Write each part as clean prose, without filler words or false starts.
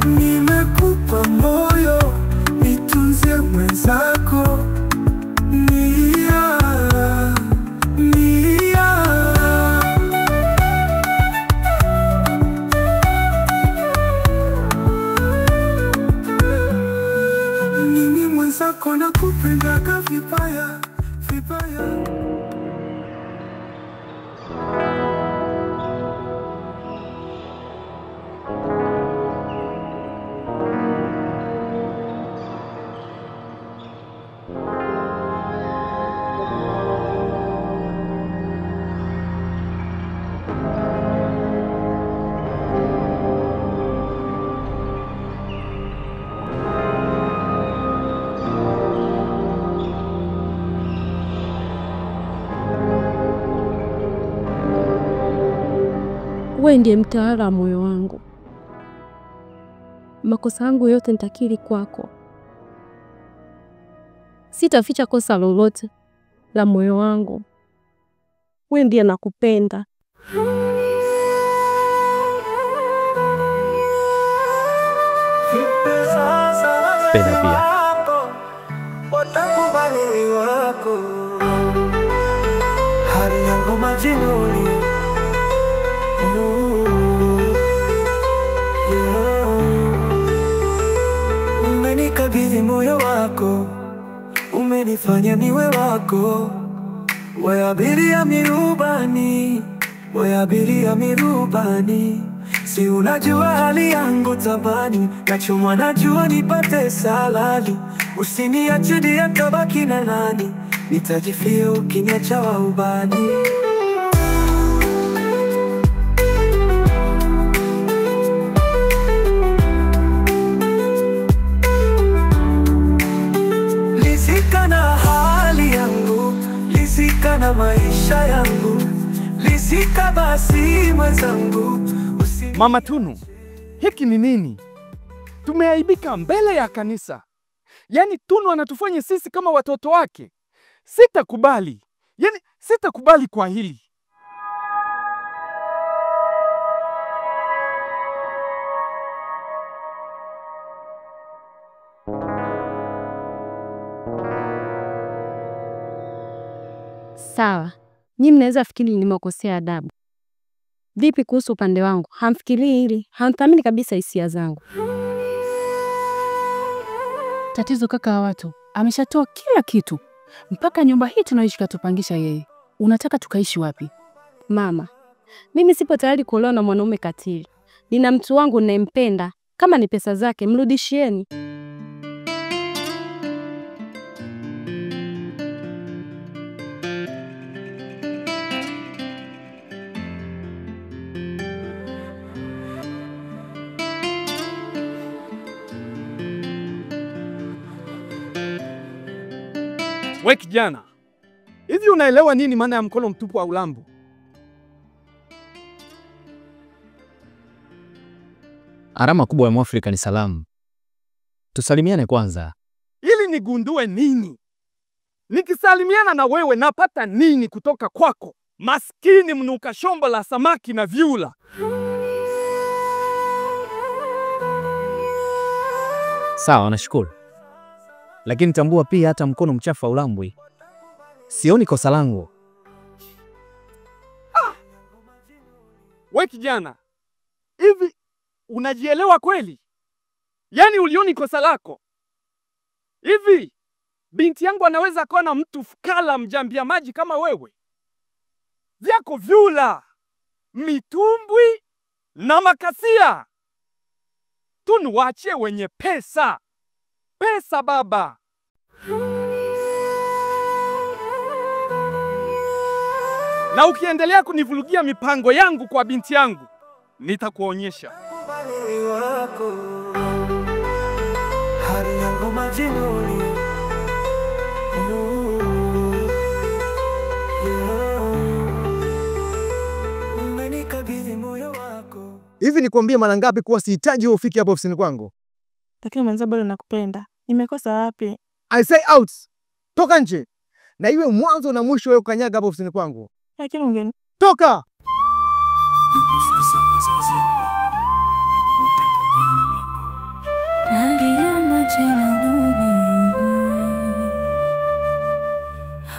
Nimekupa moyo, nitunze mwenzako. Nia, nia. Mimi mwenzako nakupendaga vibaya, vibaya. Wewe ndiye mtawala wa moyo wangu. Makosa yangu yote nitakiri kwako. Sitaficha kosa lolote la moyo wangu. Wewe ndiye nakupenda. Penda pia. Watakubali wako. Hali yangu majinuni. Umenikabidhi moyo wako, umenifanya niwe wako. Wewe abiria mirubani, wewe abiria mirubani. Si unajua hali yangu tabani, nachomwa najua nipate saladi. Usiniache dia tabaki na nani, nitajifia ukiniacha wa ubani. Lizika na hali yangu, lizika na maisha yangu, lizika basi mwenzangu. Mama Tunu, hiki ni nini? Tumeaibika mbele ya kanisa. Yaani Tunu anatufanya sisi kama watoto wake. Sitakubali. Yaani sitakubali kwa hili. Sawa. Nyinyi mnaweza fikiri nimekosea adabu. Vipi kuhusu upande wangu? Hamfikirii hili, hamthamini kabisa hisia zangu. Tatizo kaka wa watu, ameshatoa kila kitu. Mpaka nyumba hii tunaishi katupangisha yeye. Unataka tukaishi wapi? Mama, mimi sipo tayari kuolewa na mwanaume katili. Nina mtu wangu ninayempenda. Kama ni pesa zake, mrudishieni. We kijana, hivi unaelewa nini maana ya mkono mtupu wa ulambo? Alama kubwa ya Mwafrika ni salamu. Tusalimiane kwanza. Ili nigundue nini? Nikisalimiana na wewe napata nini kutoka kwako? Maskini mnuka shombo la samaki na vyula. Sawa, nashukuru. Lakini tambua pia hata mkono mchafu haulambwi. Sioni kosa langu. We kijana, hivi unajielewa kweli? Yaani ulioni kosa lako? Hivi binti yangu anaweza kuwa na mtu fukala mjambia maji kama wewe? Vyako vyula, mitumbwi na makasia. Tunu waachie wenye pesa. Pesa baba. Na ukiendelea kunivurugia mipango yangu kwa binti yangu, nitakuonyesha. Hali yangu majinuni. Umenikabidhi moyo wako. Hivi nikwambie mara ngapi kuwa sihitaji wewe ufike hapo ofisini kwangu? Lakini mwanzo bado nakupenda. Nimekosa wapi? I say out. Toka nje. Na iwe mwanzo na mwisho wewe kukanyaga hapo ofisini kwangu. Lakini ungeni. Toka!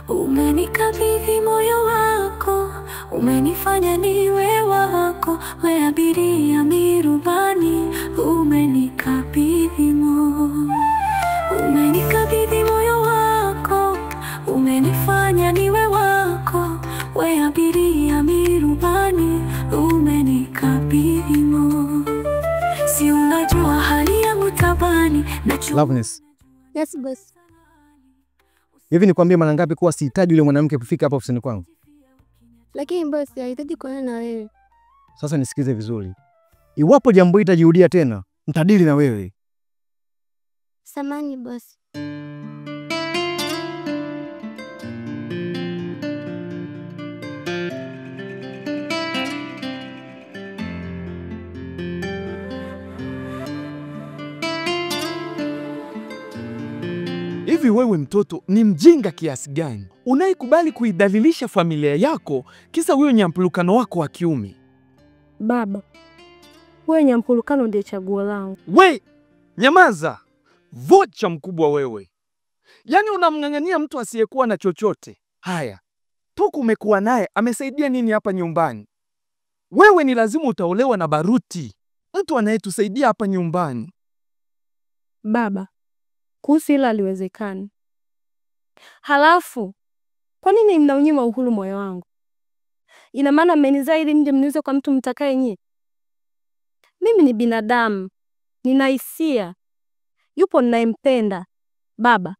Umenikabidhi moyo wako, umenifanya niwe wako, we abiria mirubani, umenikabidhi moyo wako, umenifanya niwe wako, we abiria mirubani, umenikabidhi si unajua hali yangu tabani na Loveness. Yes, boss. Hivi nikwambie mara ngapi kuwa sihitaji yule mwanamke kufika hapo ofisini kwangu? Lakini boss, hahitaji kuonana na wewe. Sasa nisikize vizuri. Iwapo jambo hili litajirudia tena, nitadili na wewe. Samani boss. Hivi wewe mtoto ni mjinga kiasi gani? Unaikubali kuidhalilisha familia yako kisa huyo nyampulukano wako wa kiume? Baba, wewe nyampulukano ndiye chaguo langu. We, nyamaza! Vocha mkubwa wewe. Yaani unamng'ang'ania mtu asiyekuwa na chochote. Haya, toka umekuwa naye amesaidia nini hapa nyumbani? Wewe ni lazima utaolewa na Baruti, mtu anayetusaidia hapa nyumbani. Baba, kuhusu hilo haliwezekani. Halafu, kwa nini mnaunyima uhuru moyo wangu? Ina maana mmenizaa ili nje mniuze kwa mtu mtakaye nyie? Mimi ni binadamu, nina hisia. Yupo ninayempenda. Baba,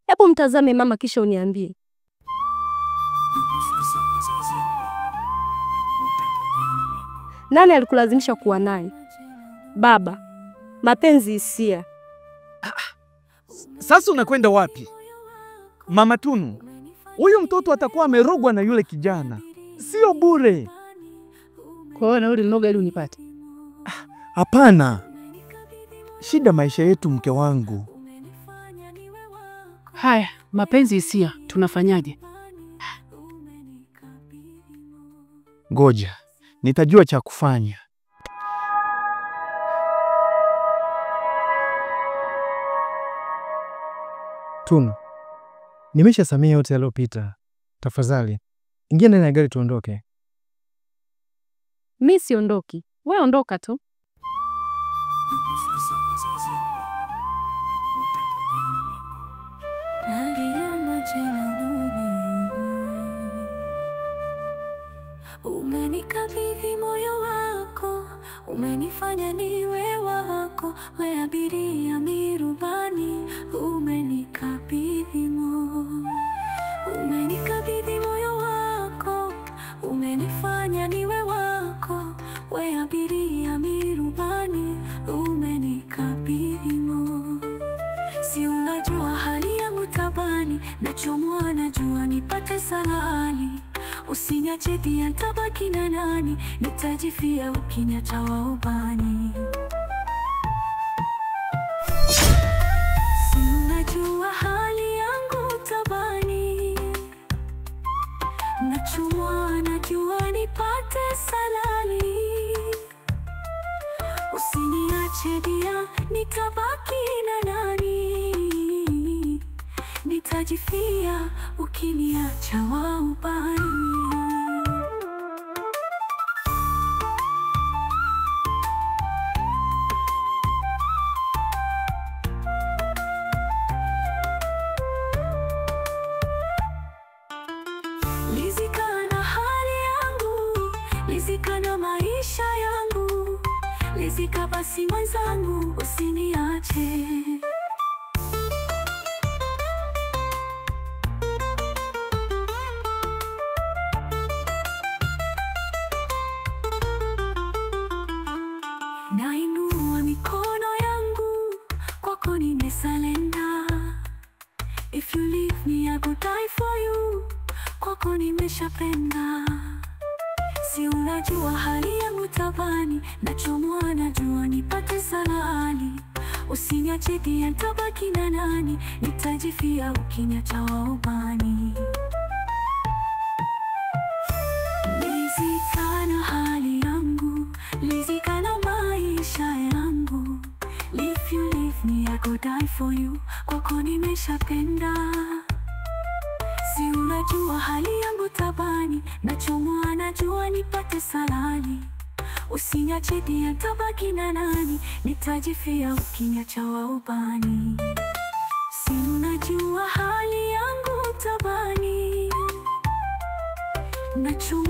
hebu mtazame mama kisha uniambie. Nani alikulazimisha kuwa naye? Baba, mapenzi hisia. Sasa unakwenda wapi? Mama Tunu, huyu mtoto atakuwa amerogwa na yule kijana. Sio bure. Kwa hiyo na ule noga ili unipate. Hapana. Shida maisha yetu, mke wangu. Haya, mapenzi hisia, tunafanyaje? Ngoja, nitajua cha kufanya. Tunu, nimeshasamea yote yaliyopita. Tafadhali, ingia ndani ya gari tuondoke. Mimi siondoki. Wewe ondoka tu. Umenikabidhi moyo wako, umenifanya niwe wako, we abiria mirubani, umenikabidhi moyo wako, umenifanya niwe wako, we abiria mirubani, umenikabidhi si unajua hali yangu tabani na nachomwa na jua nipate salali. Usiniache pia nitabaki na nani, nitajifia ukiniacha wa ubani. Si unajua hali yangu tabani, nachomwa na jua nipate salali. Usiniache pia nitabaki na nani, nitajifia ukiniacha wa ubani. Lizika na hali yangu, lizika na maisha yangu, lizika basi mwenzangu, usiniache. Nainua mikono yangu, kwako nimesalenda. If you leave me I go die for you, kwako nimeshapenda. Si unajua hali yangu tabani, nachomwa na jua nipate salali. Usiniache pia nitabaki na nani, nitajifia ukiniacha wa ubani. Lizika na hali yangu, lizika na maisha yangu. If you leave me I go die for you, kwako nimeshapenda. Si unajua hali yangu tabani, nachomwa na jua nipate salali. Usiniache pia nitabaki na nani, nitajifia ukiniacha wa ubani. Si unajua hali yangu tabani, nachomwa